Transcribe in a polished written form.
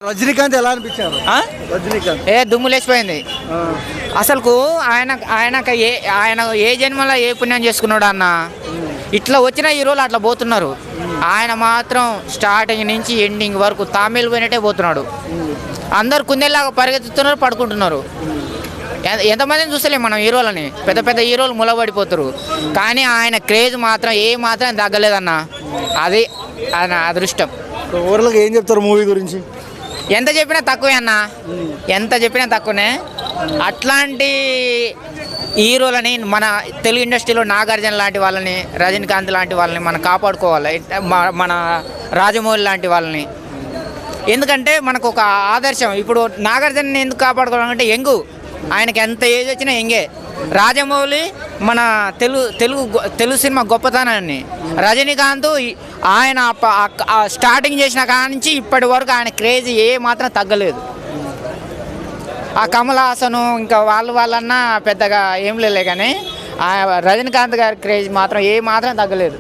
రజనీకాంత్ ఎలా అనిపించారు? రజనీకాంత్ దుమ్ము లేచిపోయింది అసలుకు. ఆయన ఏ జన్మలో ఏ పుణ్యం చేసుకున్నాడు అన్న. ఇట్లా వచ్చిన హీరోలు అట్లా పోతున్నారు. ఆయన మాత్రం స్టార్టింగ్ నుంచి ఎండింగ్ వరకు తామిల్ పోయినట్టే పోతున్నాడు. అందరు కుందేలాగా పరిగెత్తుతున్నారు, పడుకుంటున్నారు. ఎంతమందిని చూస్తలేం మనం హీరోలని. పెద్ద పెద్ద హీరోలు ములబడిపోతారు, కానీ ఆయన క్రేజ్ మాత్రం ఏ మాత్రం తగ్గలేదన్న. అది ఆయన అదృష్టం. ఓవరాల్గా ఏం చెప్తారు మూవీ గురించి? ఎంత చెప్పినా తక్కువే అన్న, ఎంత చెప్పినా తక్కువనే. అట్లాంటి హీరోలని మన తెలుగు ఇండస్ట్రీలో నాగార్జున లాంటి వాళ్ళని, రజనీకాంత్ లాంటి వాళ్ళని మనం కాపాడుకోవాలి. మన రాజమౌళి లాంటి వాళ్ళని. ఎందుకంటే మనకు ఒక ఆదర్శం. ఇప్పుడు నాగార్జునని ఎందుకు కాపాడుకోవాలంటే యంగు, ఆయనకి ఎంత ఏజ్ వచ్చినా యంగే. రాజమౌళి మన తెలుగు సినిమా గొప్పతనాన్ని. రజనీకాంత్ ఆయన స్టార్టింగ్ చేసిన కాడ నుంచి ఇప్పటి వరకు ఆయన క్రేజ్ ఏ మాత్రం తగ్గలేదు. ఆ కమల్ హాసన్ ఇంకా వాళ్ళన్నా పెద్దగా ఏం లేలే, కానీ రజనీకాంత్ గారి క్రేజ్ మాత్రం ఏ మాత్రం తగ్గలేదు.